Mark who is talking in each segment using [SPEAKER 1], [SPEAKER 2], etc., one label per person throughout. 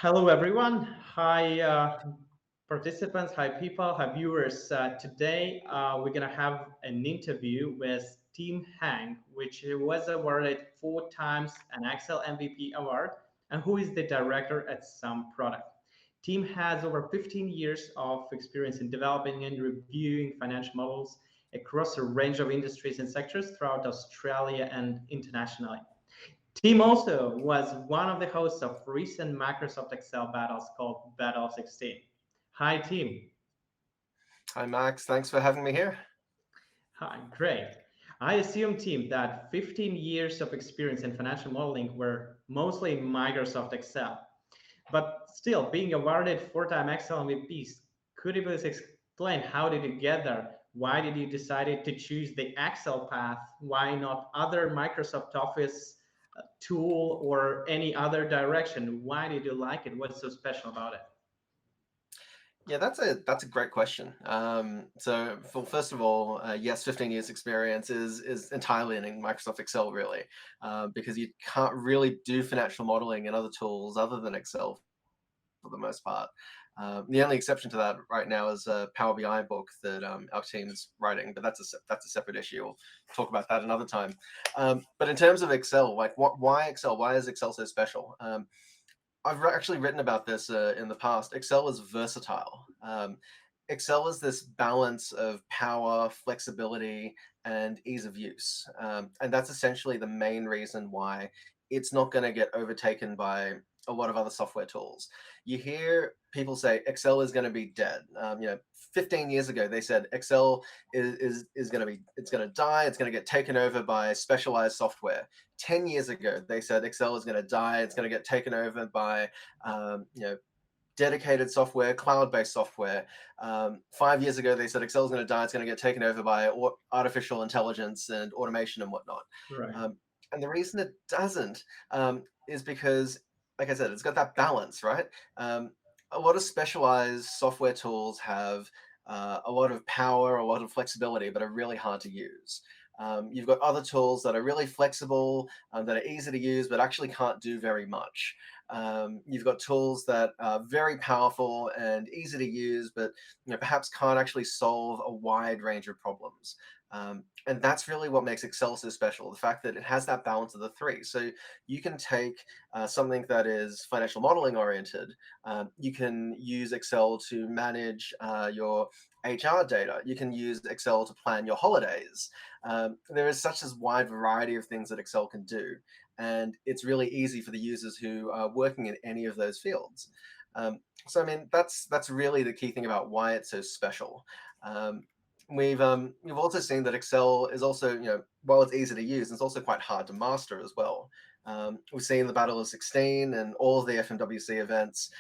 [SPEAKER 1] Hello, everyone. Hi, participants. Hi, people. Hi, viewers. Today, we're going to have an interview with Team Heng, which was awarded 4 times an Excel MVP award, and who is the director at SumProduct. Team has over 15 years of experience in developing and reviewing financial models across a range of industries and sectors throughout Australia and internationally. Tim also was one of the hosts of recent Microsoft Excel battles called Battle 16. Hi, Tim.
[SPEAKER 2] Hi, Max. Thanks for having me here.
[SPEAKER 1] Hi, great. I assume, Tim, that 15 years of experience in financial modeling were mostly in Microsoft Excel. But still, being awarded 4-time Excel MVPs, could you please explain how did you get there? Why did you decide to choose the Excel path? Why not other Microsoft Office tool or any other direction? Why did you like it? What's so special about it?
[SPEAKER 2] Yeah, that's a great question. First of all, yes, 15 years experience is entirely in Microsoft Excel, really, because you can't really do financial modeling in other tools other than Excel for the most part. The only exception to that right now is a Power BI book that our team's writing, but that's a separate issue. We'll talk about that another time. But in terms of Excel, like why Excel? Why is Excel so special? I've actually written about this in the past. Excel is versatile. Excel is this balance of power, flexibility, and ease of use. And that's essentially the main reason why it's not going to get overtaken by a lot of other software tools. You hear people say Excel is going to be dead. 15 years ago, they said Excel is going to be, it's going to die. It's going to get taken over by specialized software. 10 years ago, they said Excel is going to die. It's going to get taken over by, dedicated software, cloud-based software. 5 years ago, they said Excel is going to die. It's going to get taken over by artificial intelligence and automation and whatnot.
[SPEAKER 1] Right.
[SPEAKER 2] And the reason it doesn't is because, like I said, it's got that balance, right? A lot of specialized software tools have a lot of power, a lot of flexibility, but are really hard to use. You've got other tools that are really flexible, that are easy to use, but actually can't do very much. You've got tools that are very powerful and easy to use, but perhaps can't actually solve a wide range of problems. And that's really what makes Excel so special, the fact that it has that balance of the three. So you can take something that is financial modeling oriented. You can use Excel to manage your HR data. You can use Excel to plan your holidays. There is such a wide variety of things that Excel can do. And it's really easy for the users who are working in any of those fields. So I mean, that's really the key thing about why it's so special. We've also seen that Excel is also, while it's easy to use, it's also quite hard to master as well. We've seen the Battle of 16 and all of the FMWC events.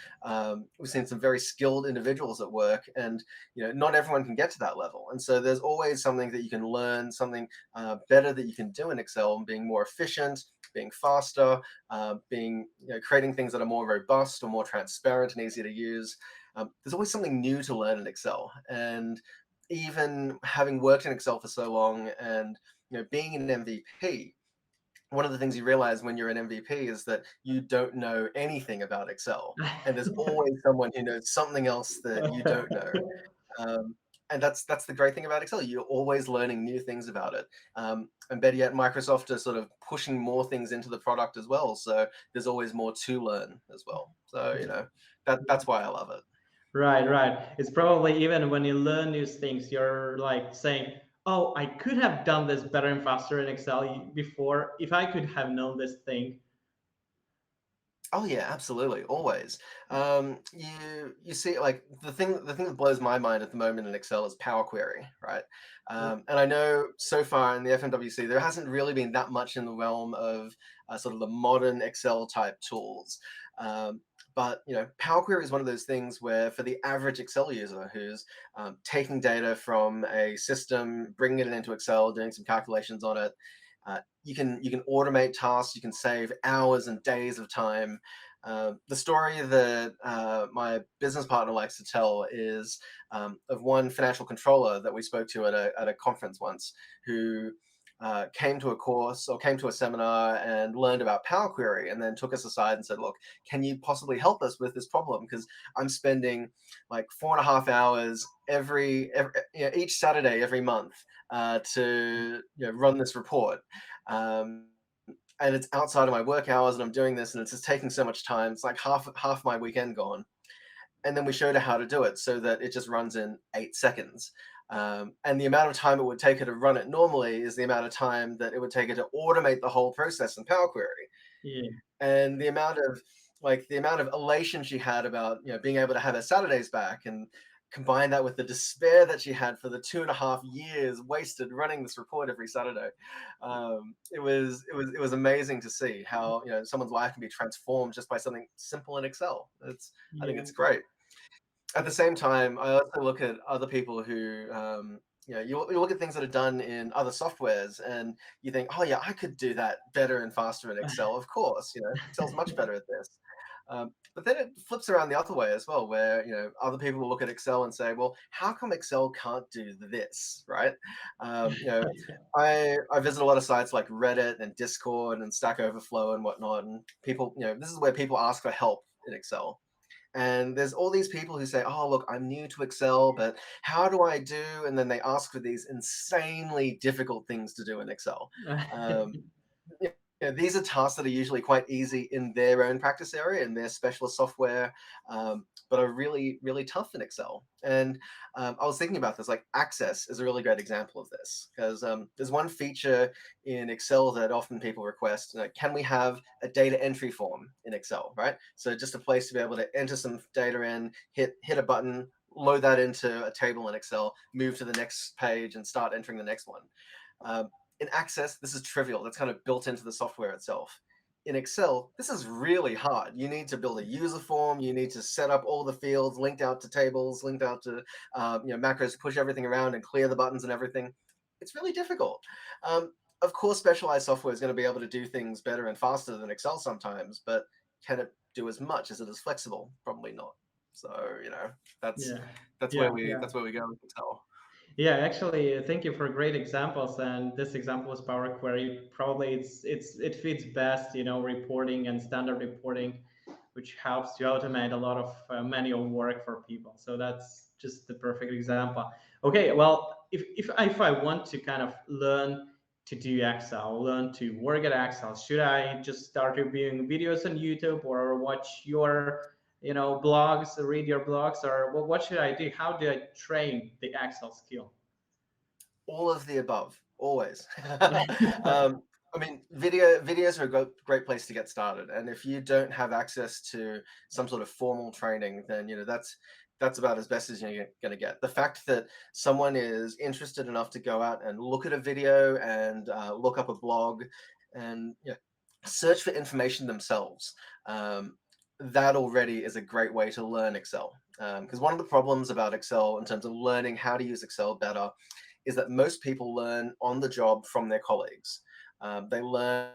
[SPEAKER 2] We've seen some very skilled individuals at work, and not everyone can get to that level. And so there's always something that you can learn, something better that you can do in Excel, and being more efficient, being faster, being creating things that are more robust or more transparent and easy to use. There's always something new to learn in Excel, and even having worked in Excel for so long and being an MVP, one of the things you realize when you're an MVP is that you don't know anything about Excel, and there's always someone who knows something else that you don't know. Um, and that's the great thing about Excel. You're always learning new things about it. And better yet, Microsoft are sort of pushing more things into the product as well. So there's always more to learn as well. So that's why I love it.
[SPEAKER 1] Right, right. It's probably even when you learn new things, you're like saying, "Oh, I could have done this better and faster in Excel before if I could have known this thing."
[SPEAKER 2] Oh yeah, absolutely, always. You see, like the thing that blows my mind at the moment in Excel is Power Query, right? And I know so far in the FMWC there hasn't really been that much in the realm of sort of the modern Excel type tools. But Power Query is one of those things where for the average Excel user who's taking data from a system, bringing it into Excel, doing some calculations on it, you can automate tasks. You can save hours and days of time. The story that my business partner likes to tell is of one financial controller that we spoke to at a conference once, who came to a course or came to a seminar and learned about Power Query, and then took us aside and said, look, can you possibly help us with this problem? Because I'm spending like 4.5 hours each Saturday every month to run this report. And it's outside of my work hours, and I'm doing this, and it's just taking so much time. It's like half my weekend gone. And then we showed her how to do it so that it just runs in 8 seconds. And the amount of time it would take her to run it normally is the amount of time that it would take her to automate the whole process in Power Query.
[SPEAKER 1] Yeah.
[SPEAKER 2] And the amount of elation she had about being able to have her Saturdays back, and combine that with the despair that she had for the 2.5 years wasted running this report every Saturday. It was amazing to see how someone's life can be transformed just by something simple in Excel. I think
[SPEAKER 1] Yeah.
[SPEAKER 2] it's great. At the same time, I also look at other people who, you look at things that are done in other softwares, and you think, oh yeah, I could do that better and faster in Excel. Of course, Excel's much better at this. But then it flips around the other way as well, where other people will look at Excel and say, well, how come Excel can't do this, right? I visit a lot of sites like Reddit and Discord and Stack Overflow and whatnot, and people, this is where people ask for help in Excel. And there's all these people who say, oh, look, I'm new to Excel, but how do I do? And then they ask for these insanely difficult things to do in Excel. Um, these are tasks that are usually quite easy in their own practice area, in their specialist software, but are really, really tough in Excel. And I was thinking about this, like Access is a really great example of this, because there's one feature in Excel that often people request, can we have a data entry form in Excel, right? So just a place to be able to enter some data in, hit a button, load that into a table in Excel, move to the next page and start entering the next one. In Access, this is trivial. That's kind of built into the software itself. In Excel, this is really hard. You need to build a user form. You need to set up all the fields linked out to tables, linked out to macros, push everything around and clear the buttons and everything. It's really difficult. Of course, specialized software is going to be able to do things better and faster than Excel sometimes, but can it do as much? Is it as flexible? Probably not. So that's
[SPEAKER 1] Yeah.
[SPEAKER 2] that's
[SPEAKER 1] Yeah.
[SPEAKER 2] where we
[SPEAKER 1] Yeah.
[SPEAKER 2] that's where we go with Excel.
[SPEAKER 1] Yeah, actually, thank you for great examples. And this example is Power Query. Probably it fits best, reporting and standard reporting, which helps to automate a lot of manual work for people. So that's just the perfect example. Okay, well, if I want to kind of learn to do Excel, learn to work at Excel, should I just start reviewing videos on YouTube or watch your blogs, read your blogs, or what should I do? How do I train the Excel skill?
[SPEAKER 2] All of the above, always. I mean, videos are a great place to get started, and if you don't have access to some sort of formal training, then that's about as best as you're going to get. The fact that someone is interested enough to go out and look at a video and look up a blog and search for information themselves, that already is a great way to learn Excel. Because one of the problems about Excel in terms of learning how to use Excel better is that most people learn on the job from their colleagues. They learn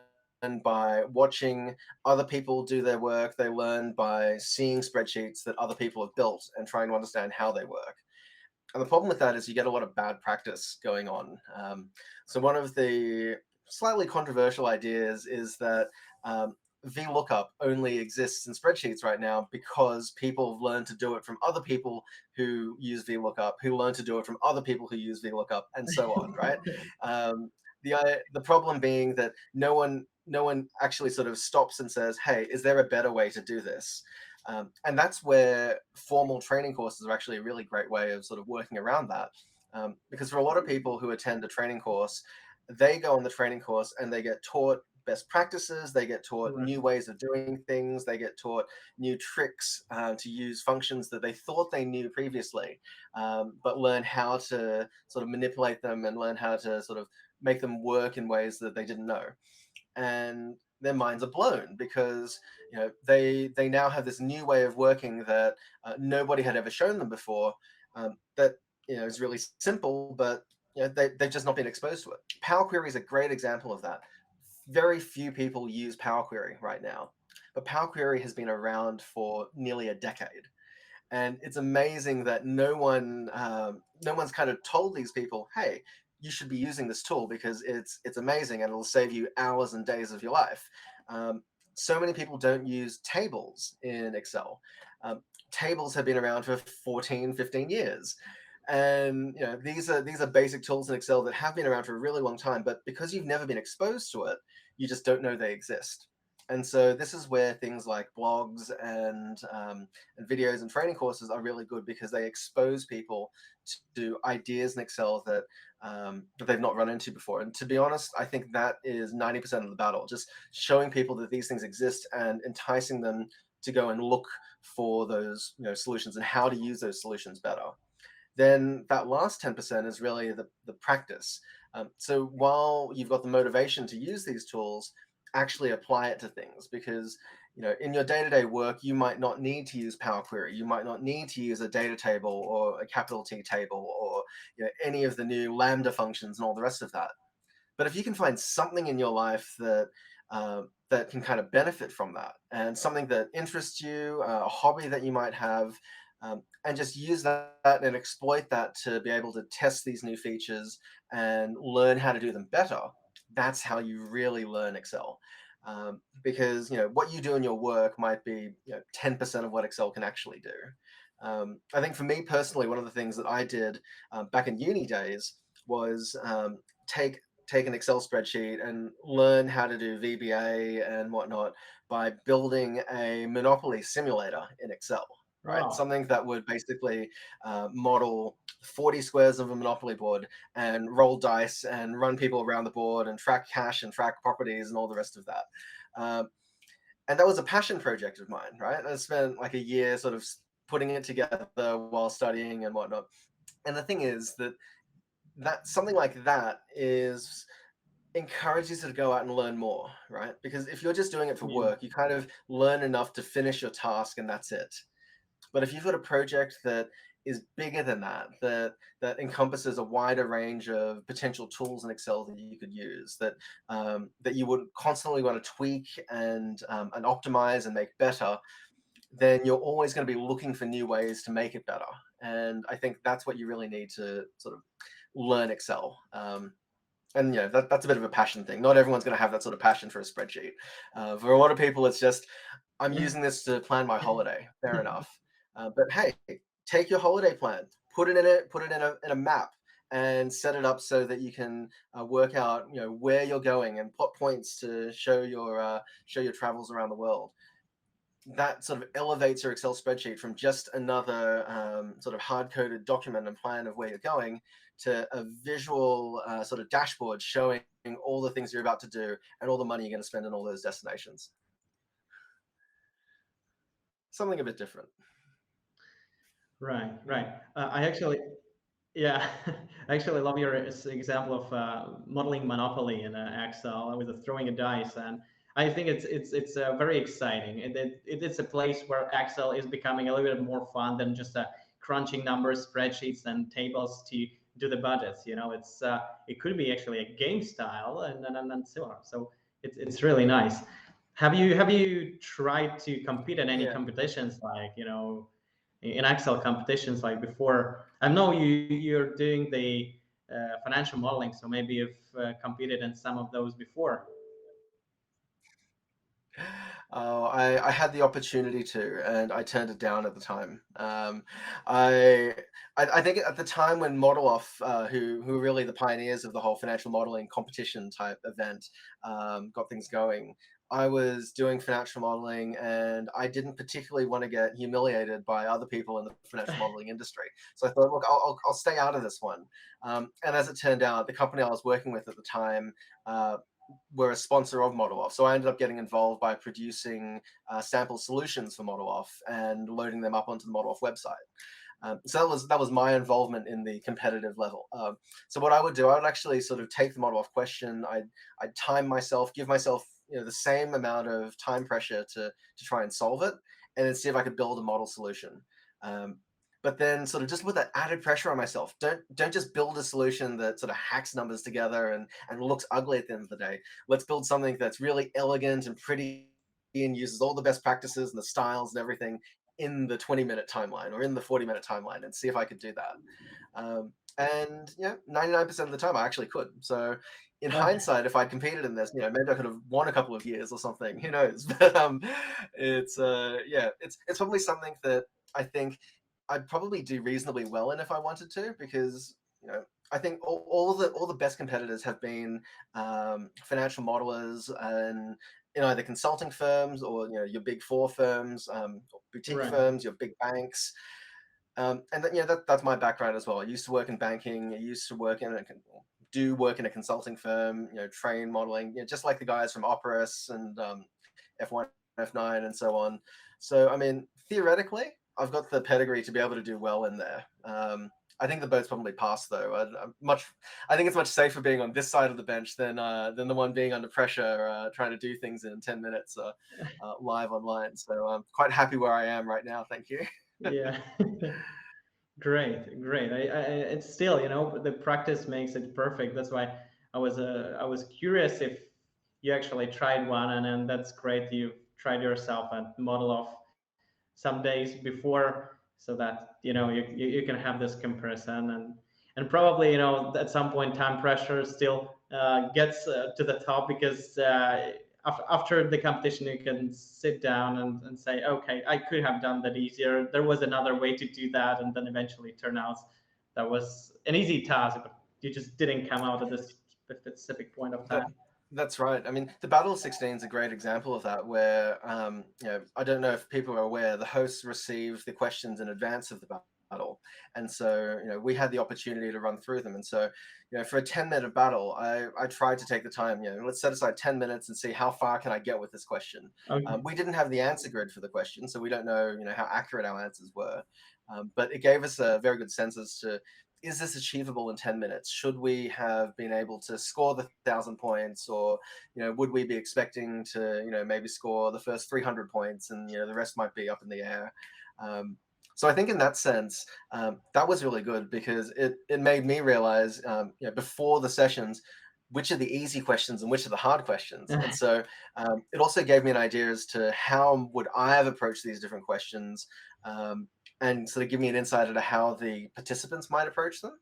[SPEAKER 2] by watching other people do their work. They learn by seeing spreadsheets that other people have built and trying to understand how they work. And the problem with that is you get a lot of bad practice going on. So one of the slightly controversial ideas is that VLOOKUP only exists in spreadsheets right now because people have learned to do it from other people who use VLOOKUP, who learn to do it from other people who use VLOOKUP, and so on, right? The problem being that no one actually sort of stops and says, hey, is there a better way to do this? And that's where formal training courses are actually a really great way of sort of working around that. Because for a lot of people who attend a training course, they go on the training course and they get taught best practices, they get taught
[SPEAKER 1] Right.
[SPEAKER 2] new ways of doing things, they get taught new tricks to use functions that they thought they knew previously, but learn how to sort of manipulate them and learn how to sort of make them work in ways that they didn't know. And their minds are blown because they now have this new way of working that nobody had ever shown them before, that is really simple, but they've just not been exposed to it. Power Query is a great example of that. Very few people use Power Query right now, but Power Query has been around for nearly a decade. And it's amazing that no one's kind of told these people, hey, you should be using this tool because it's amazing and it'll save you hours and days of your life. So many people don't use tables in Excel. Tables have been around for 14, 15 years. And these are basic tools in Excel that have been around for a really long time, but because you've never been exposed to it, you just don't know they exist. And so this is where things like blogs and videos and training courses are really good, because they expose people to ideas in Excel that they've not run into before. And to be honest, I think that is 90% of the battle, just showing people that these things exist and enticing them to go and look for those solutions and how to use those solutions better. Then that last 10% is really the practice. So while you've got the motivation to use these tools, actually apply it to things, because in your day-to-day work, you might not need to use Power Query. You might not need to use a data table or a capital T table or any of the new Lambda functions and all the rest of that. But if you can find something in your life that can kind of benefit from that, and something that interests you, a hobby that you might have, and just use that and exploit that to be able to test these new features and learn how to do them better, that's how you really learn Excel. Because what you do in your work might be 10% of what Excel can actually do. I think for me personally, one of the things that I did back in uni days was take an Excel spreadsheet and learn how to do VBA and whatnot by building a Monopoly simulator in Excel, right?
[SPEAKER 1] Wow.
[SPEAKER 2] Something that would basically model 40 squares of a Monopoly board and roll dice and run people around the board and track cash and track properties and all the rest of that. And that was a passion project of mine, right? I spent like a year sort of putting it together while studying and whatnot. And the thing is that something like that is encourages you to go out and learn more, right? Because if you're just doing it for
[SPEAKER 1] Yeah.
[SPEAKER 2] work, you kind of learn enough to finish your task and that's it. But if you've got a project that is bigger than that encompasses a wider range of potential tools in Excel that you could use, that you would constantly want to tweak and optimize and make better, then you're always going to be looking for new ways to make it better. And I think that's what you really need to sort of learn Excel. And that's a bit of a passion thing. Not everyone's going to have that sort of passion for a spreadsheet. For a lot of people, it's just, I'm using this to plan my holiday. Fair enough. But hey, take your holiday plan, put it in a map, and set it up so that you can work out where you're going and plot points to show your travels around the world. That sort of elevates your Excel spreadsheet from just another sort of hard-coded document and plan of where you're going to a visual sort of dashboard showing all the things you're about to do and all the money you're going to spend on all those destinations. Something a bit different.
[SPEAKER 1] Right, right. I actually, yeah, I actually love your example of modeling Monopoly in Excel with throwing a dice, and I think it's very exciting. It's a place where Excel is becoming a little bit more fun than just crunching numbers, spreadsheets, and tables to do the budgets. It could be actually a game style and so on. So it's really nice. Have you tried to compete in any
[SPEAKER 2] Yeah.
[SPEAKER 1] competitions like in Excel competitions like before? I know you're doing the financial modeling, so maybe you've competed in some of those before.
[SPEAKER 2] I had the opportunity to, and I turned it down at the time. I, I think at the time when ModelOff, who were really the pioneers of the whole financial modeling competition type event, got things going, I was doing financial modeling, and I didn't particularly want to get humiliated by other people in the financial modeling industry. So I thought, look, I'll stay out of this one. And as it turned out, the company I was working with at the time were a sponsor of ModelOff. So I ended up getting involved by producing sample solutions for ModelOff and loading them up onto the ModelOff website. So that was my involvement in the competitive level. So what I would do, I would actually sort of take the ModelOff question, I'd time myself, give myself the same amount of time pressure to try and solve it, and then see if I could build a model solution. But then sort of just with that added pressure on myself, don't just build a solution that sort of hacks numbers together and looks ugly at the end of the day. Let's build something that's really elegant and pretty and uses all the best practices and the styles and everything in the 20-minute timeline or in the 40-minute timeline, and see if I could do that. And 99% of the time I actually could. So in
[SPEAKER 1] Uh,
[SPEAKER 2] hindsight, if I competed in this, maybe I could have won a couple of years or something. Who knows? But it's probably something that I think I'd probably do reasonably well in if I wanted to, because I think all the best competitors have been financial modelers and in either consulting firms or your big four firms, boutique
[SPEAKER 1] right.
[SPEAKER 2] firms, your big banks. And that's my background as well. I used to work in banking. I used to work work in a consulting firm. Train modeling. Just like the guys from Operas and F1, F9, and so on. So I mean, theoretically, I've got the pedigree to be able to do well in there. I think the boat's probably passed though. I think it's much safer being on this side of the bench than the one being under pressure, trying to do things in 10 minutes live online. So I'm quite happy where I am right now. Thank you.
[SPEAKER 1] Yeah. Great, great. It's still, the practice makes it perfect. That's why I was curious if you actually tried one, and that's great. You tried yourself and model off some days before, so that you can have this comparison, and probably at some point time pressure still gets to the top, because after the competition you can sit down and say, okay, I could have done that easier, there was another way to do that, and then eventually it turned out that was an easy task, but you just didn't come out at this specific point of
[SPEAKER 2] That
[SPEAKER 1] time.
[SPEAKER 2] that's right. I mean, the Battle of 16 is a great example of that, where I don't know if people are aware, the hosts received the questions in advance of the battle, and so we had the opportunity to run through them. And so for a 10-minute battle, I tried to take the time. Let's set aside 10 minutes and see how far can I get with this question.
[SPEAKER 1] Okay.
[SPEAKER 2] We didn't have the answer grid for the question, so we don't know how accurate our answers were, but it gave us a very good sense as to, is this achievable in 10 minutes? Should we have been able to score the 1,000 points, or would we be expecting to maybe score the first 300 points, and the rest might be up in the air? So I think in that sense, that was really good, because it made me realize before the sessions which are the easy questions and which are the hard questions. And so it also gave me an idea as to how would I have approached these different questions, and sort of give me an insight into how the participants might approach them,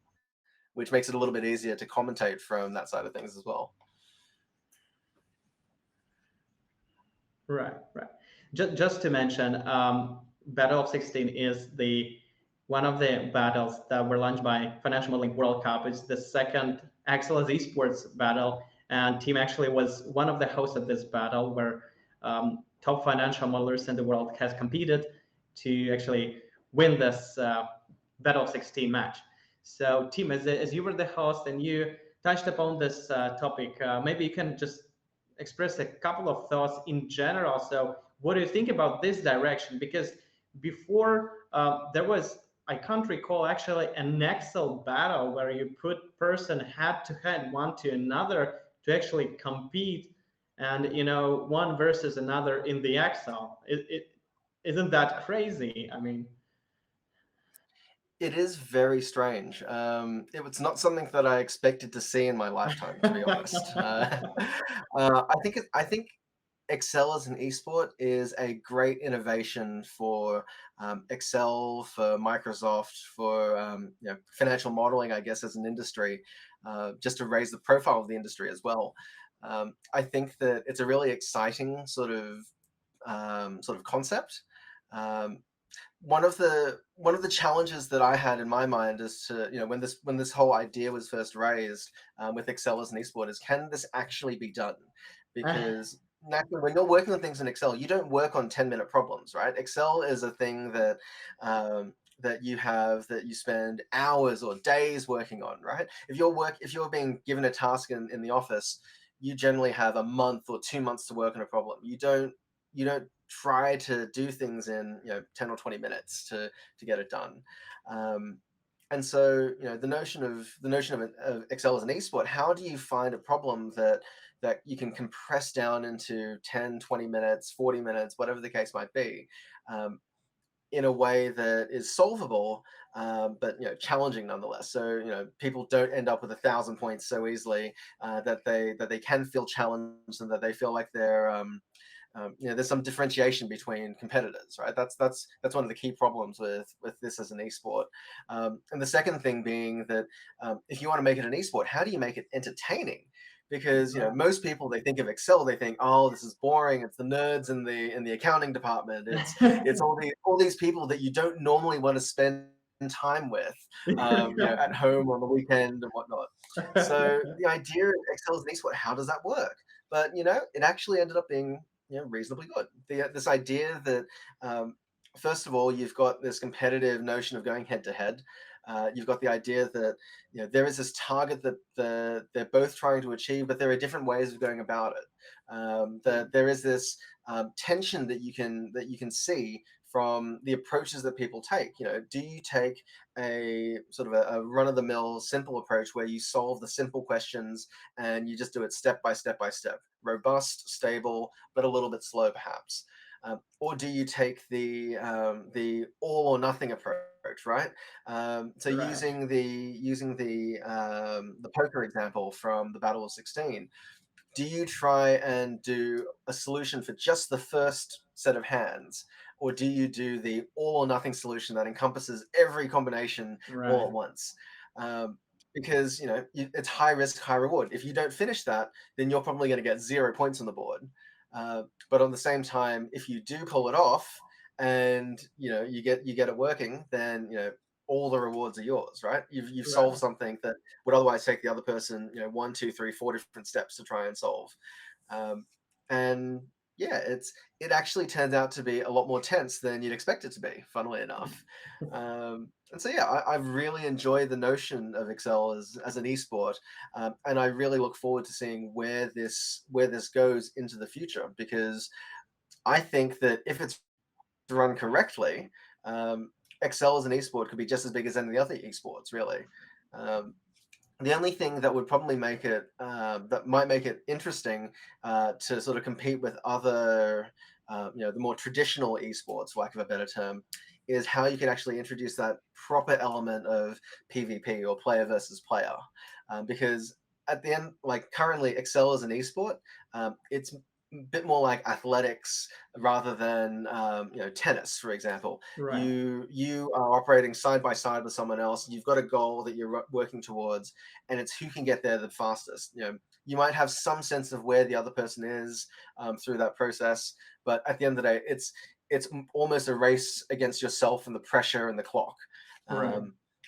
[SPEAKER 2] which makes it a little bit easier to commentate from that side of things as well.
[SPEAKER 1] Right, right. Just to mention, Battle of 16 is the one of the battles that were launched by Financial Modeling World Cup. It's the second Excellence Esports battle, and Team actually was one of the hosts of this battle, where top financial modelers in the world has competed to actually win this Battle of 16 match. So, Team, as you were the host and you touched upon this topic, maybe you can just express a couple of thoughts in general. So, what do you think about this direction? Because before there was, I can't recall actually an Excel battle where you put person head to head, one to another, to actually compete, and one versus another in the Excel. It isn't that crazy? I mean,
[SPEAKER 2] It is very strange. It was not something that I expected to see in my lifetime, to be honest. I think Excel as an esport is a great innovation for Excel, for Microsoft, for financial modeling, I guess, as an industry, just to raise the profile of the industry as well. I think that it's a really exciting sort of concept. Um, one of the challenges that I had in my mind is to when this whole idea was first raised with Excel as an esport, is, can this actually be done? Because naturally, when you're working on things in Excel, you don't work on 10-minute problems, right? Excel is a thing that that you spend hours or days working on, right? If you're being given a task in the office, you generally have a month or 2 months to work on a problem. You don't try to do things in 10 or 20 minutes to get it done. And so the notion of Excel as an esport, how do you find a problem that you can compress down into 10, 20 minutes, 40 minutes, whatever the case might be, in a way that is solvable, but challenging nonetheless. So people don't end up with 1,000 points so easily, that they can feel challenged, and that they feel like there's some differentiation between competitors, right? That's one of the key problems with this as an esport. And the second thing being that if you want to make it an esport, how do you make it entertaining? Because most people, they think of Excel, they think, oh, this is boring. It's the nerds in the accounting department. It's all these people that you don't normally want to spend time with, at home on the weekend and whatnot. So the idea of Excel as an esport, how does that work? But it actually ended up being reasonably good. This idea that first of all, you've got this competitive notion of going head to head. You've got the idea that there is this target that they're both trying to achieve, but there are different ways of going about it. That there is this tension that you can see from the approaches that people take. Do you take a sort of a run-of-the-mill simple approach where you solve the simple questions and you just do it step by step by step, robust, stable, but a little bit slow perhaps? Or do you take the all or nothing approach, right? So
[SPEAKER 1] Right.
[SPEAKER 2] using the poker example from the Battle of 16, do you try and do a solution for just the first set of hands, or do you do the all or nothing solution that encompasses every combination all
[SPEAKER 1] Right.
[SPEAKER 2] at once? Because it's high risk, high reward. If you don't finish that, then you're probably going to get 0 points on the board. But on the same time, if you do pull it off and you get it working, then all the rewards are yours, right? You've solved
[SPEAKER 1] Right.
[SPEAKER 2] something that would otherwise take the other person, 1, 2, 3, 4 different steps to try and solve. And yeah, it actually turns out to be a lot more tense than you'd expect it to be, funnily enough. And so yeah, I've really enjoyed the notion of Excel as an esport, and I really look forward to seeing where this goes into the future, because I think that if it's run correctly, Excel as an esport could be just as big as any of the other esports, really. Um, the only thing that would probably make it that might make it interesting to sort of compete with other, the more traditional esports, for lack of a better term, is how you can actually introduce that proper element of PvP, or player versus player, because at the end, like currently, Excel as an esport, it's a bit more like athletics rather than tennis, for example.
[SPEAKER 1] Right.
[SPEAKER 2] You are operating side by side with someone else. You've got a goal that you're working towards, and it's who can get there the fastest. You might have some sense of where the other person is through that process, but at the end of the day, it's almost a race against yourself and the pressure and the clock,
[SPEAKER 1] Right.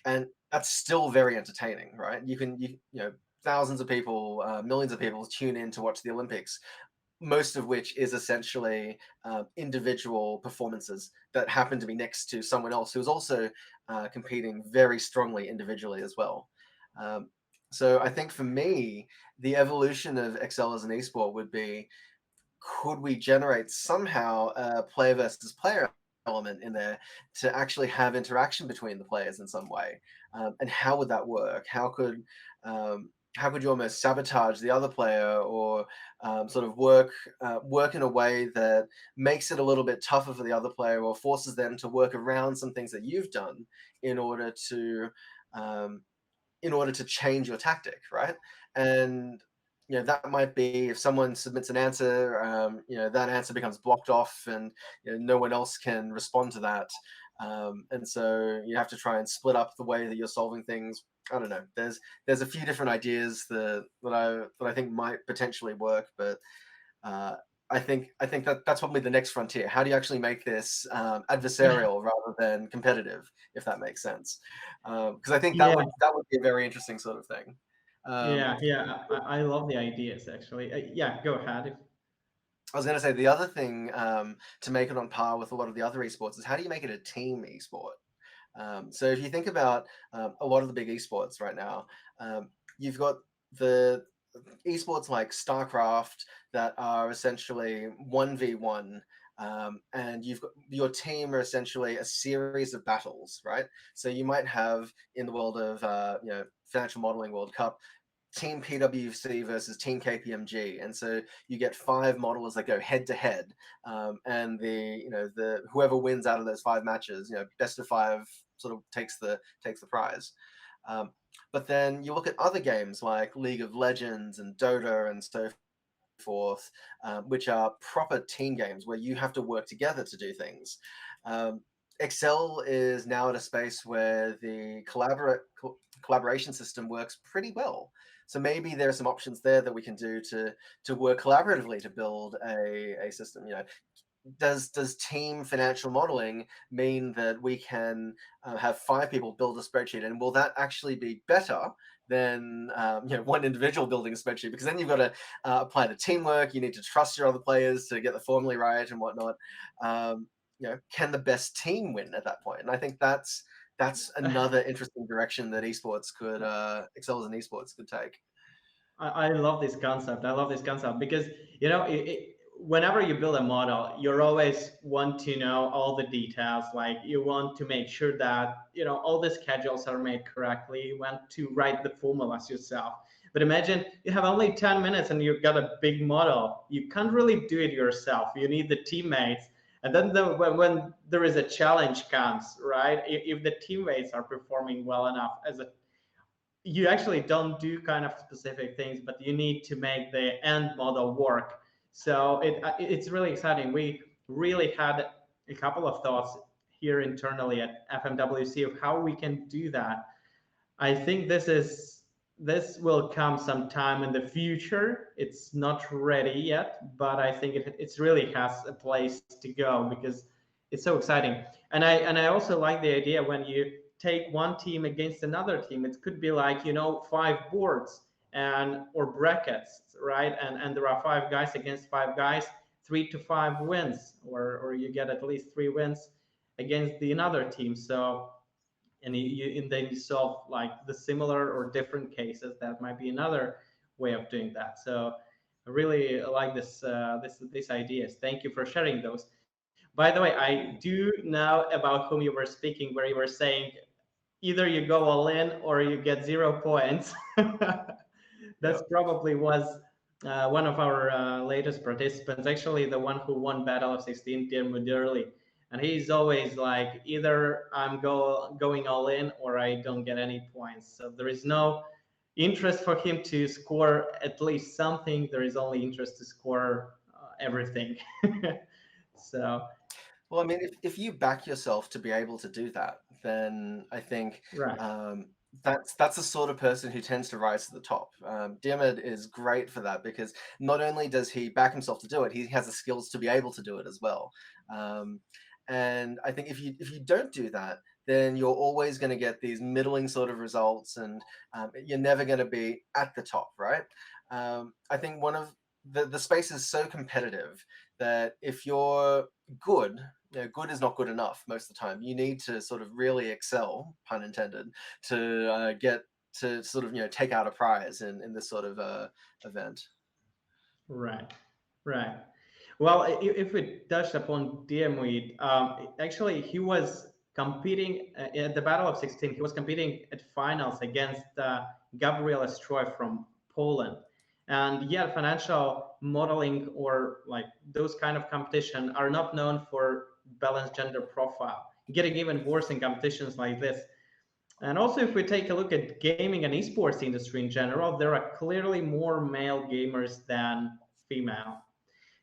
[SPEAKER 2] and that's still very entertaining, right? Thousands of people, millions of people tune in to watch the Olympics, most of which is essentially individual performances that happen to be next to someone else who's also competing very strongly individually as well. So I think for me, the evolution of Excel as an esport would be, could we generate somehow a player versus player element in there to actually have interaction between the players in some way? And how would that work? How could you almost sabotage the other player, or sort of work in a way that makes it a little bit tougher for the other player, or forces them to work around some things that you've done in order to um, change your tactic, right? And that might be, if someone submits an answer, that answer becomes blocked off, and no one else can respond to that. And so you have to try and split up the way that you're solving things. I don't know. There's a few different ideas that I think might potentially work, but uh, I think that's probably the next frontier. How do you actually make this adversarial rather than competitive, if that makes sense? Because I think that
[SPEAKER 1] Yeah.
[SPEAKER 2] would be a very interesting sort of thing. Um,
[SPEAKER 1] Yeah. Yeah. I love the ideas actually. Yeah. Go ahead.
[SPEAKER 2] I was going to say, the other thing to make it on par with a lot of the other esports is, how do you make it a team esport? So if you think about a lot of the big esports right now, you've got the esports like StarCraft that are essentially 1v1, and you've got your team are essentially a series of battles, right? So you might have, in the world of financial modeling World Cup, Team PWC versus Team KPMG, and so you get 5 modelers that go head to head, and the whoever wins out of those 5 matches, best of 5 sort of takes the prize. But then you look at other games like League of Legends and Dota and so forth, which are proper team games where you have to work together to do things. Excel is now at a space where the collaboration system works pretty well. So maybe there are some options there that we can do to work collaboratively to build a system. Does team financial modeling mean that we can have 5 people build a spreadsheet, and will that actually be better than one individual building a spreadsheet? Because then you've got to apply the teamwork. You need to trust your other players to get the formulae right and whatnot. Can the best team win at that point? And I think that's another interesting direction that esports could Excel as an esports could take.
[SPEAKER 1] I love this concept. I love this concept because whenever you build a model, you always want to know all the details. Like you want to make sure that all the schedules are made correctly. You want to write the formulas yourself. But imagine you have only 10 minutes and you've got a big model. You can't really do it yourself. You need the teammates. And then when there is a challenge comes, right? If the teammates are performing well enough you actually don't do kind of specific things, but you need to make the end model work. So it's really exciting. We really had a couple of thoughts here internally at FMWC of how we can do that. I think this will come sometime in the future. It's not ready yet, but I think it really has a place to go because it's so exciting. And I also like the idea when you take one team against another team. It could be like 5 boards or brackets, right? And there are 5 guys against 5 guys, 3 to 5 wins, or you get at least 3 wins against the another team. So and then you solve like the similar or different cases. That might be another way of doing that. So I really like these ideas. Thank you for sharing those. By the way, I do know about whom you were speaking, where you were saying either you go all in or you get 0 points. That's probably was one of our latest participants, actually the one who won Battle of 16, Dear Mudirli. And he's always like, either I'm going all in or I don't get any points. So there is no interest for him to score at least something. There is only interest to score everything. So
[SPEAKER 2] well, I mean, if you back yourself to be able to do that, then I think
[SPEAKER 1] right.
[SPEAKER 2] that's the sort of person who tends to rise to the top. Diarmid is great for that because not only does he back himself to do it, he has the skills to be able to do it as well. And I think if you don't do that, then you're always going to get these middling sort of results, and you're never going to be at the top, right? I think one of the space is so competitive that if you're good, good is not good enough most of the time. You need to sort of really excel, pun intended, to get to sort of take out a prize in this sort of event.
[SPEAKER 1] Right, right. Well, if we touched upon Diarmuid, actually he was competing at the Battle of 16. He was competing at finals against Gabriel Estroy from Poland. And yeah, financial modeling or like those kind of competition are not known for balanced gender profile. Getting even worse in competitions like this. And also, if we take a look at gaming and esports industry in general, there are clearly more male gamers than female.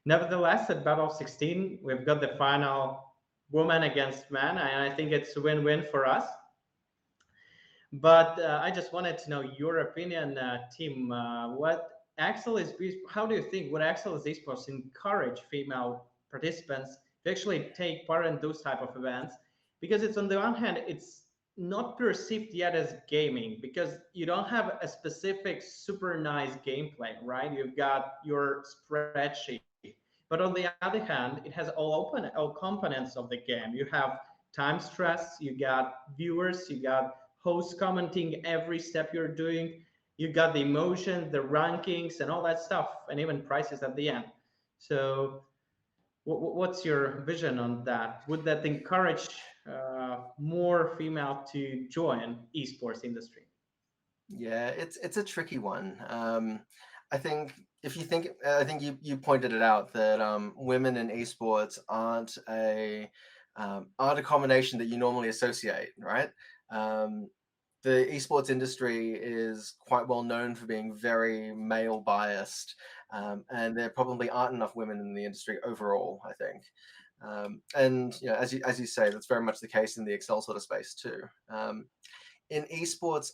[SPEAKER 1] Nevertheless, at Battle of 16, we've got the final woman against man, and I think it's a win-win for us. But I just wanted to know your opinion, Tim. How do you think would Axel is Esports encourage female participants to actually take part in those type of events? Because it's on the one hand, it's not perceived yet as gaming because you don't have a specific super nice gameplay, right? You've got your spreadsheet. But on the other hand, it has all components of the game. You have time stress, you got viewers, you got hosts commenting every step you're doing, you got the emotion, the rankings, and all that stuff, and even prices at the end. So, what's your vision on that? Would that encourage more female to join esports industry?
[SPEAKER 2] Yeah, it's a tricky one. I think I think you pointed it out that women in esports aren't a combination that you normally associate, right? the esports industry is quite well known for being very male biased, and there probably aren't enough women in the industry overall, I think. And as you say, that's very much the case in the Excel sort of space too. In esports,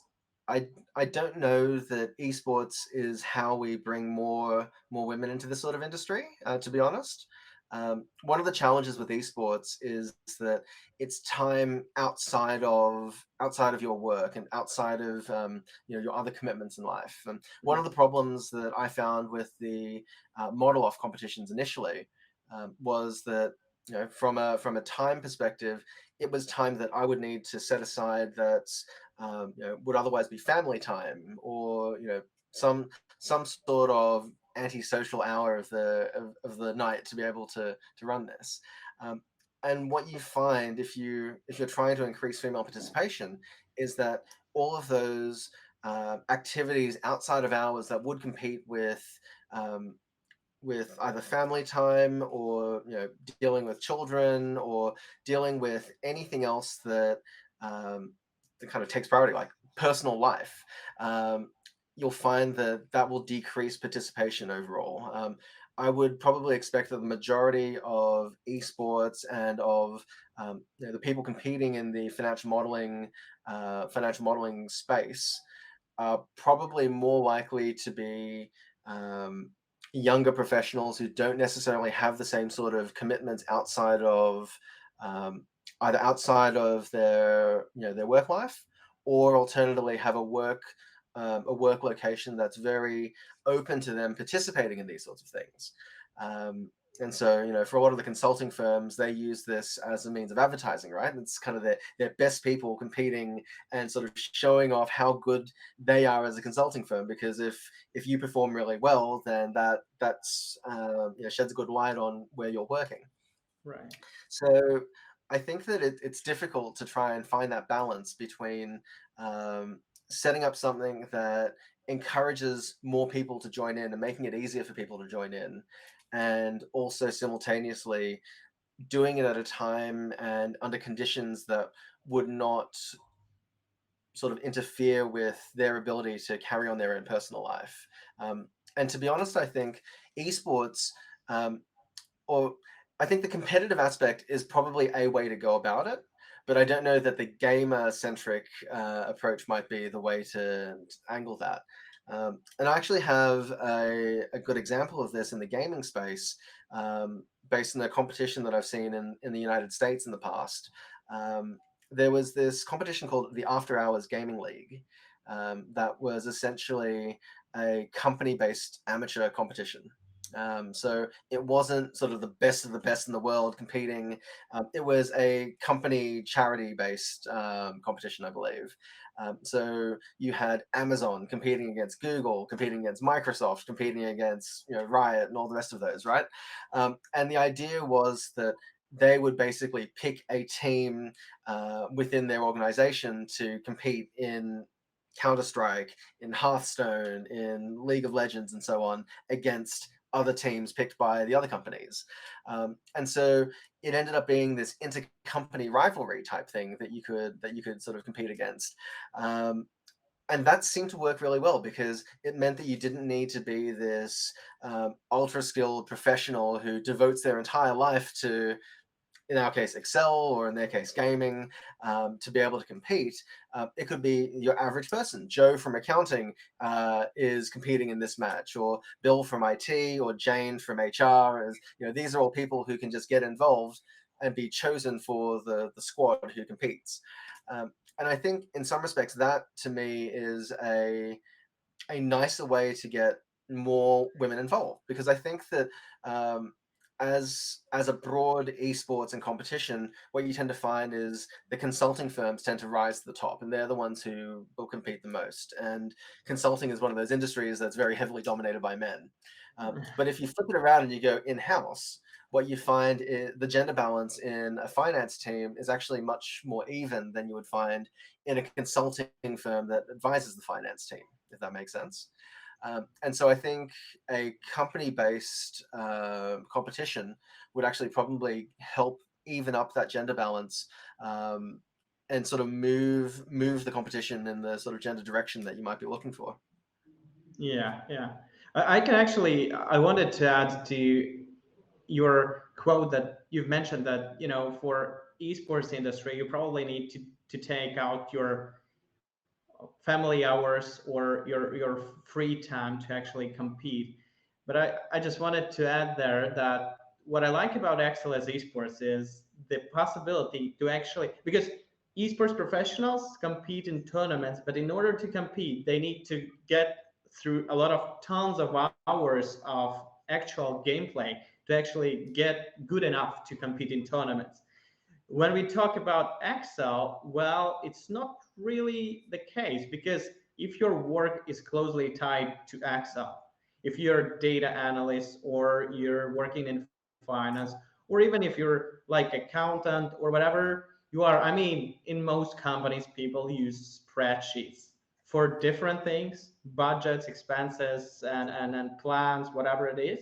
[SPEAKER 2] I don't know that esports is how we bring more women into this sort of industry. To be honest, one of the challenges with esports is that it's time outside of your work and outside of your other commitments in life. And one of the problems that I found with the model off competitions initially was that from a time perspective, it was time that I would need to set aside that would otherwise be family time, or some sort of antisocial hour of the night to be able to run this. Um, and what you find if you're trying to increase female participation is that all of those activities outside of hours that would compete um, with either family time, or dealing with children, or dealing with anything else that kind of takes priority, like personal life, um, you'll find that that will decrease participation overall. I would probably expect that the majority of esports and of the people competing in the financial modeling space are probably more likely to be um, younger professionals who don't necessarily have the same sort of commitments outside of um, either outside of their work life, or alternatively have a work location that's very open to them participating in these sorts of things. Um, and so, for a lot of the consulting firms, they use this as a means of advertising, right? It's kind of their best people competing and sort of showing off how good they are as a consulting firm. Because if you perform really well, then that's sheds a good light on where you're working.
[SPEAKER 1] Right.
[SPEAKER 2] So I think that it's difficult to try and find that balance between um, setting up something that encourages more people to join in and making it easier for people to join in, and also simultaneously doing it at a time and under conditions that would not sort of interfere with their ability to carry on their own personal life. And to be honest, I think esports, um, or I think the competitive aspect is probably a way to go about it, but I don't know that the gamer centric approach might be the way to angle that. And I actually have a good example of this in the gaming space, based on a competition that I've seen in the United States in the past. Um, there was this competition called the After Hours Gaming League, that was essentially a company based amateur competition. So it wasn't sort of the best in the world competing. It was a company charity based competition, I believe. So you had Amazon competing against Google, competing against Microsoft, competing against Riot and all the rest of those, right? And the idea was that they would basically pick a team within their organization to compete in Counter-Strike, in Hearthstone, in League of Legends, and so on, against other teams picked by the other companies. And so it ended up being this intercompany rivalry type thing that you could sort of compete against. And that seemed to work really well, because it meant that you didn't need to be this ultra skilled professional who devotes their entire life to, in our case, Excel, or in their case, gaming, to be able to compete. It could be your average person. Joe from accounting is competing in this match, or Bill from IT, or Jane from HR. These are all people who can just get involved and be chosen for the squad who competes. And I think in some respects that to me is a nicer way to get more women involved, because I think that um, as a broad esports and competition, what you tend to find is the consulting firms tend to rise to the top, and they're the ones who will compete the most. And consulting is one of those industries that's very heavily dominated by men. But if you flip it around and you go in-house, what you find is the gender balance in a finance team is actually much more even than you would find in a consulting firm that advises the finance team, if that makes sense. And so I think a company-based competition would actually probably help even up that gender balance, and sort of move the competition in the sort of gender direction that you might be looking for.
[SPEAKER 1] Yeah, yeah. I can actually, I wanted to add to your quote that you've mentioned that, for esports industry, you probably need to take out your family hours or your free time to actually compete. But I just wanted to add there that what I like about Excel as esports is the possibility to actually, because esports professionals compete in tournaments, but in order to compete, they need to get through a lot of tons of hours of actual gameplay to actually get good enough to compete in tournaments. When we talk about Excel, well, it's not really the case, because if your work is closely tied to Excel, if you're a data analyst or you're working in finance, or even if you're like accountant or whatever you are, I mean, in most companies, people use spreadsheets for different things, budgets, expenses, and plans, whatever it is.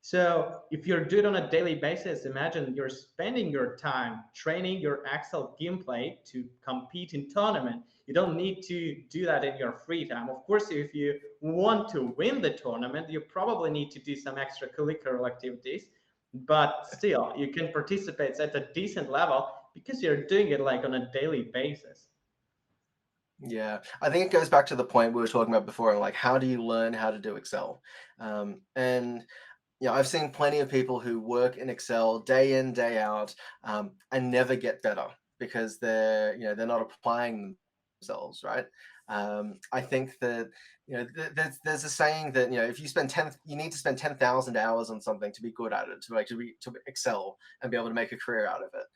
[SPEAKER 1] So if you're doing it on a daily basis, imagine you're spending your time training your Excel gameplay to compete in tournament. You don't need to do that in your free time. Of course, if you want to win the tournament, you probably need to do some extracurricular activities, but still you can participate at a decent level because you're doing it like on a daily basis.
[SPEAKER 2] Yeah, I think it goes back to the point we were talking about before, like how do you learn how to do Excel? And I've seen plenty of people who work in Excel day in, day out, and never get better because they're not applying themselves, right? I think that there's a saying that if you you need to spend 10,000 hours on something to be good at it, to excel and be able to make a career out of it.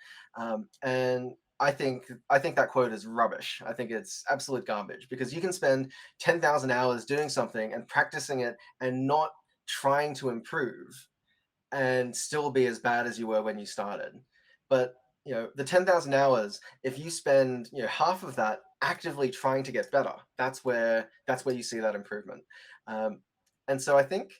[SPEAKER 2] And I think that quote is rubbish. I think it's absolute garbage because you can spend 10,000 hours doing something and practicing it and not trying to improve and still be as bad as you were when you started. But the 10,000 hours, if you spend half of that actively trying to get better, that's where you see that improvement. And so I think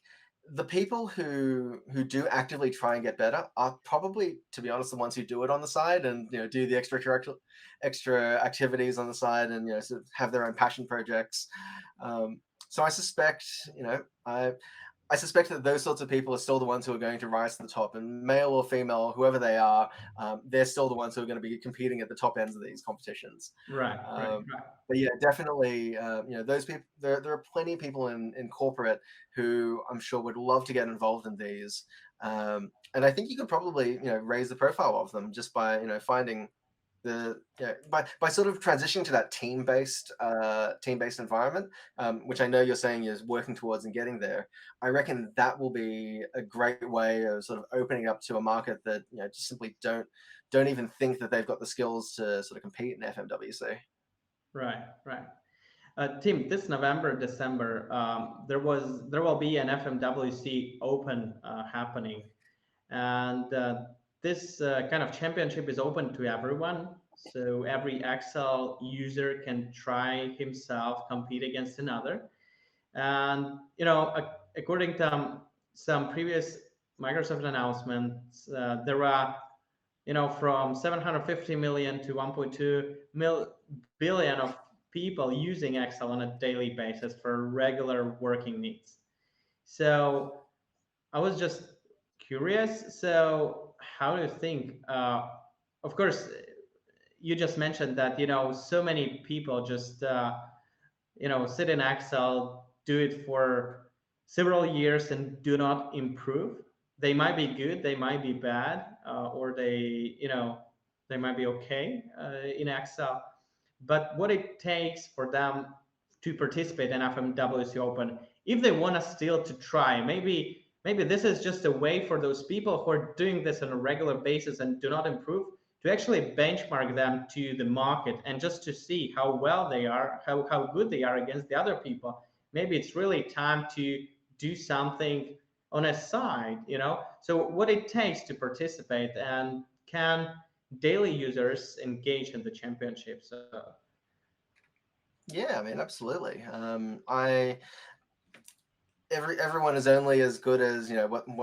[SPEAKER 2] the people who do actively try and get better are probably, to be honest, the ones who do it on the side and do the extra activities on the side and sort of have their own passion projects. So I suspect I suspect that those sorts of people are still the ones who are going to rise to the top, and male or female, whoever they are, they're still the ones who are going to be competing at the top ends of these competitions.
[SPEAKER 1] Right, right,
[SPEAKER 2] Um,
[SPEAKER 1] right.
[SPEAKER 2] but yeah, definitely, those people. There are plenty of people in corporate who I'm sure would love to get involved in these, and I think you could probably raise the profile of them just by finding by sort of transitioning to that team-based environment, which I know you're saying is working towards and getting there. I reckon that will be a great way of sort of opening up to a market that just simply don't even think that they've got the skills to sort of compete in FMWC.
[SPEAKER 1] Right, right. Tim, this November, December, there will be an FMWC Open happening, and this kind of championship is open to everyone. So every Excel user can try himself compete against another. And according to some previous Microsoft announcements, there are from 750 million to 1.2 billion of people using Excel on a daily basis for regular working needs. So I was just curious. So how do you think? Of course, you just mentioned that so many people just sit in Excel, do it for several years and do not improve. They might be good, they might be bad, or they might be okay in Excel. But what it takes for them to participate in FMWC Open, if they want to still to try, maybe this is just a way for those people who are doing this on a regular basis and do not improve to actually benchmark them to the market and just to see how well they are, how good they are against the other people. Maybe it's really time to do something on a side, So what it takes to participate, and can daily users engage in the championship? So
[SPEAKER 2] Yeah, I mean, absolutely. Everyone is only as good as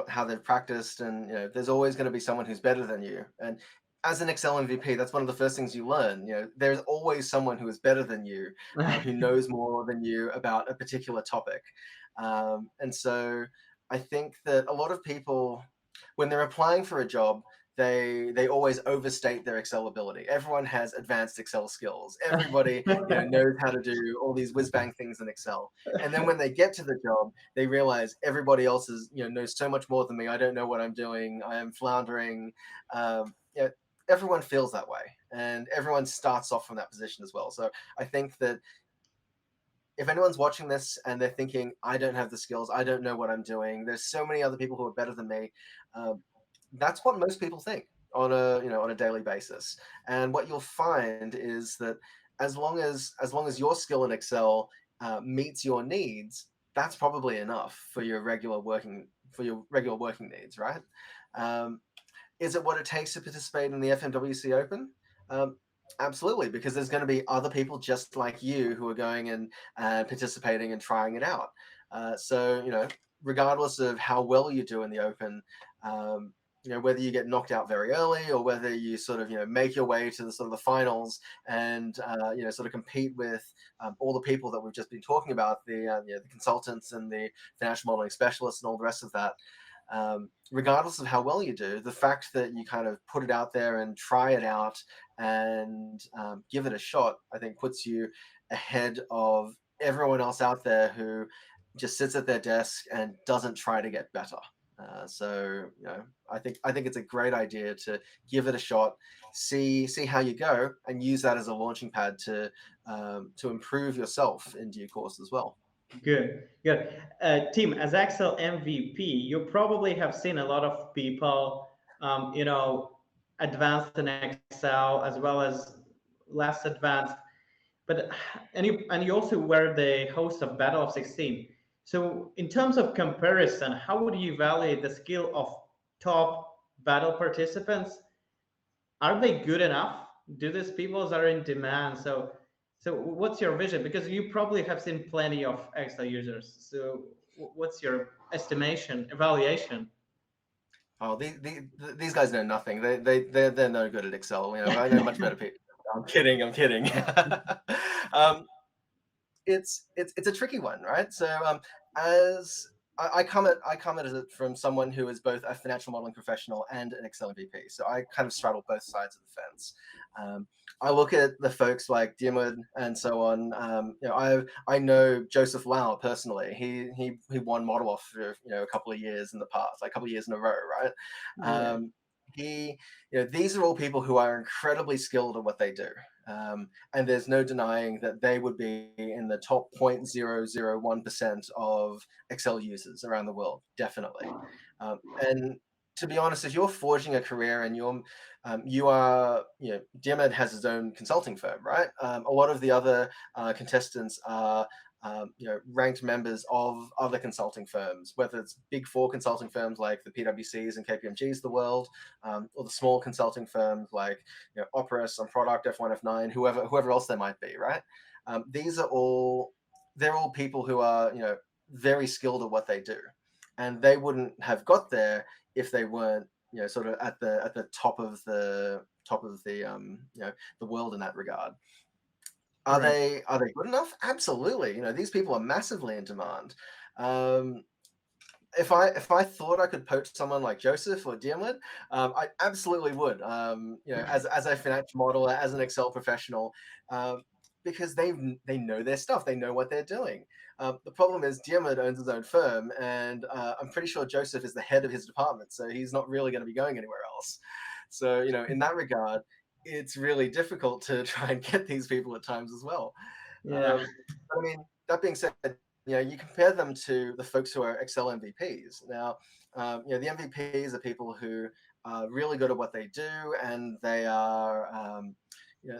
[SPEAKER 2] how they've practiced, and there's always going to be someone who's better than you. And as an Excel MVP, that's one of the first things you learn. There's always someone who is better than you, who knows more than you about a particular topic. And so I think that a lot of people, when they're applying for a job, they always overstate their Excel ability. Everyone has advanced Excel skills. Everybody knows how to do all these whiz bang things in Excel. And then when they get to the job, they realize everybody else knows so much more than me. I don't know what I'm doing. I am floundering. Yeah, everyone feels that way, and everyone starts off from that position as well. So I think that if anyone's watching this and they're thinking, I don't have the skills, I don't know what I'm doing, there's so many other people who are better than me, that's what most people think on a daily basis. And what you'll find is that as long as your skill in Excel meets your needs, that's probably enough for your regular working needs, right? Is it what it takes to participate in the FMWC Open? Absolutely, because there's going to be other people just like you who are going and participating and trying it out. So, regardless of how well you do in the Open, whether you get knocked out very early or whether you sort of, make your way to the sort of the finals and, sort of compete with all the people that we've just been talking about, the consultants and the financial modeling specialists and all the rest of that. Regardless of how well you do, the fact that you kind of put it out there and try it out and give it a shot, I think puts you ahead of everyone else out there who just sits at their desk and doesn't try to get better. So I think it's a great idea to give it a shot, see how you go, and use that as a launching pad to improve yourself in due course as well.
[SPEAKER 1] Good, good. Team, as Excel MVP, you probably have seen a lot of people, advanced in Excel as well as less advanced. But and you also were the host of Battle of 16. So in terms of comparison, how would you evaluate the skill of top battle participants? Are they good enough? Do these people are in demand? So what's your vision? Because you probably have seen plenty of Excel users. So what's your estimation, evaluation?
[SPEAKER 2] Oh, these guys know nothing. They're no good at Excel. I know much better people. I'm kidding. I'm kidding. It's a tricky one, right? So as I come at it from someone who is both a financial modeling professional and an Excel MVP. So I kind of straddle both sides of the fence. I look at the folks like Diarmuid and so on. I know Joseph Lau personally. He won Model Off for a couple of years in the past, like a couple of years in a row, right?
[SPEAKER 1] Yeah.
[SPEAKER 2] These are all people who are incredibly skilled at what they do. And there's no denying that they would be in the top 0.001% of Excel users around the world, definitely. And to be honest, if you're forging a career and you are, Diarmuid has his own consulting firm, right? A lot of the other contestants are ranked members of other consulting firms, whether it's big four consulting firms like the PwCs and KPMGs of the world, or the small consulting firms like Opera, SumProduct, F1, F9, whoever else there might be, right? They're all people who are very skilled at what they do, and they wouldn't have got there if they weren't sort of at the top of the the world in that regard. Are
[SPEAKER 1] Right.
[SPEAKER 2] they good enough? Absolutely. These people are massively in demand. If I thought I could poach someone like Joseph or Diarmuid, I absolutely would. As a financial modeler, as an Excel professional, because they know their stuff. They know what they're doing. The problem is Diarmuid owns his own firm, and I'm pretty sure Joseph is the head of his department, so he's not really going to be going anywhere else. So in that regard, it's really difficult to try and get these people at times as well.
[SPEAKER 1] Yeah.
[SPEAKER 2] I mean, that being said, you compare them to the folks who are Excel MVPs. Now, the MVPs are people who are really good at what they do, and they are,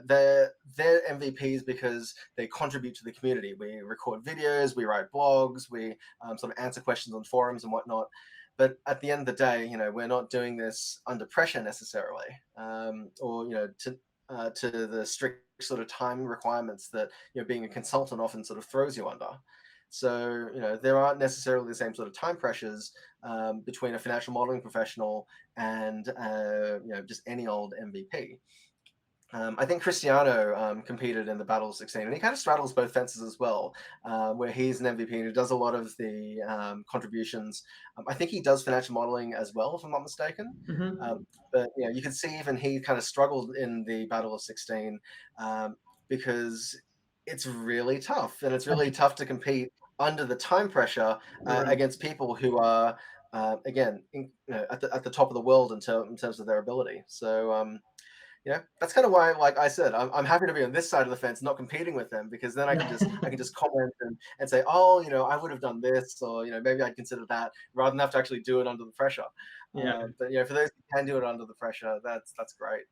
[SPEAKER 2] they're MVPs because they contribute to the community. We record videos, we write blogs, we sort of answer questions on forums and whatnot. But at the end of the day, we're not doing this under pressure necessarily, or to the strict sort of time requirements that being a consultant often sort of throws you under. So, there aren't necessarily the same sort of time pressures between a financial modeling professional and, just any old MVP. I think Cristiano competed in the Battle of 16, and he kind of straddles both fences as well, where he's an MVP and he does a lot of the contributions. I think he does financial modeling as well, if I'm not mistaken.
[SPEAKER 1] Mm-hmm.
[SPEAKER 2] But you can see even he kind of struggled in the Battle of 16 because it's really tough, and it's really tough to compete under the time pressure
[SPEAKER 1] Right.
[SPEAKER 2] against people who are, again, at the top of the world in terms of their ability. So. That's kind of why, like I said, I'm happy to be on this side of the fence, not competing with them, because then I can just comment and say, oh, I would have done this, or maybe I'd consider that, rather than have to actually do it under the pressure.
[SPEAKER 1] Yeah.
[SPEAKER 2] But for those who can do it under the pressure, that's great.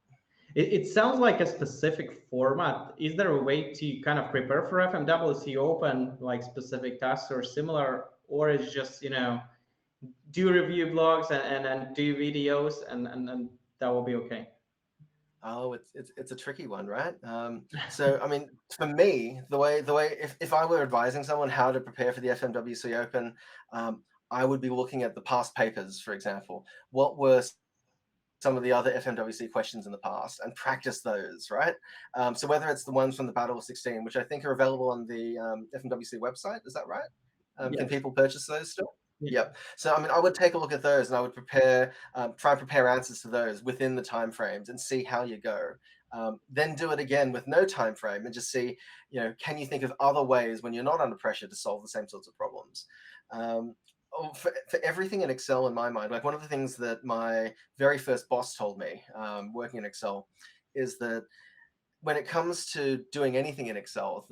[SPEAKER 1] It sounds like a specific format. Is there a way to kind of prepare for FMWC Open, like specific tasks or similar, or is just do review blogs and do videos and that will be okay?
[SPEAKER 2] Oh, it's a tricky one, right? So I mean, for me, the way if I were advising someone how to prepare for the FMWC Open, I would be looking at the past papers, for example. What were some of the other FMWC questions in the past, and practice those, right? So whether it's the ones from the Battle of 16, which I think are available on the FMWC website, is that right? Can
[SPEAKER 1] Yes.
[SPEAKER 2] people purchase those still?
[SPEAKER 1] Yeah.
[SPEAKER 2] Yep. So I mean, I would take a look at those, and I would try and prepare answers to those within the time frames, and see how you go. Then do it again with no time frame, and just see, can you think of other ways when you're not under pressure to solve the same sorts of problems? For everything in Excel, in my mind, like one of the things that my very first boss told me working in Excel is that when it comes to doing anything in Excel,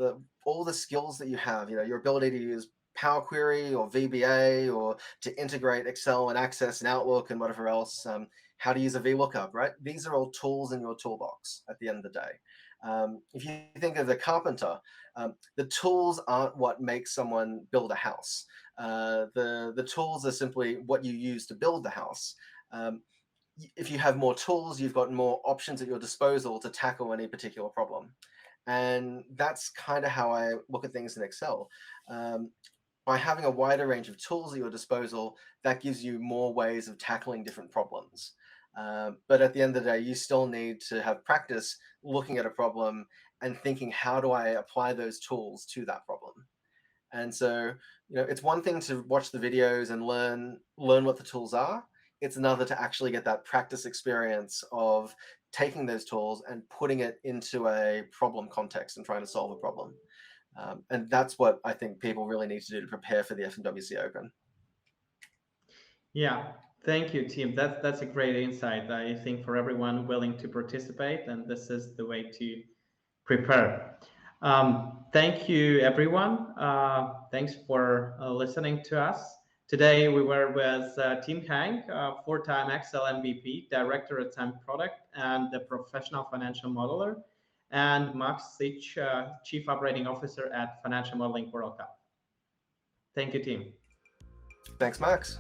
[SPEAKER 2] all the skills that you have, your ability to use Power Query or VBA, or to integrate Excel and Access and Outlook and whatever else, how to use a VLOOKUP, right? These are all tools in your toolbox at the end of the day. If you think of the carpenter, the tools aren't what makes someone build a house. The tools are simply what you use to build the house. If you have more tools, you've got more options at your disposal to tackle any particular problem. And that's kind of how I look at things in Excel. By having a wider range of tools at your disposal, that gives you more ways of tackling different problems. But at the end of the day, you still need to have practice looking at a problem and thinking, how do I apply those tools to that problem? And so, it's one thing to watch the videos and learn what the tools are. It's another to actually get that practice experience of taking those tools and putting it into a problem context and trying to solve a problem. And that's what I think people really need to do to prepare for the FMWC Open.
[SPEAKER 1] Yeah. Thank you, Tim. That's a great insight. I think for everyone willing to participate, and this is the way to prepare. Thank you, everyone. Thanks for listening to us. Today, we were with Tim Heng, four-time Excel MVP, Director at SumProduct, and the Professional Financial Modeler, and Max Sich, Chief Operating Officer at Financial Modeling World Cup. Thank you, Tim.
[SPEAKER 2] Thanks, Max.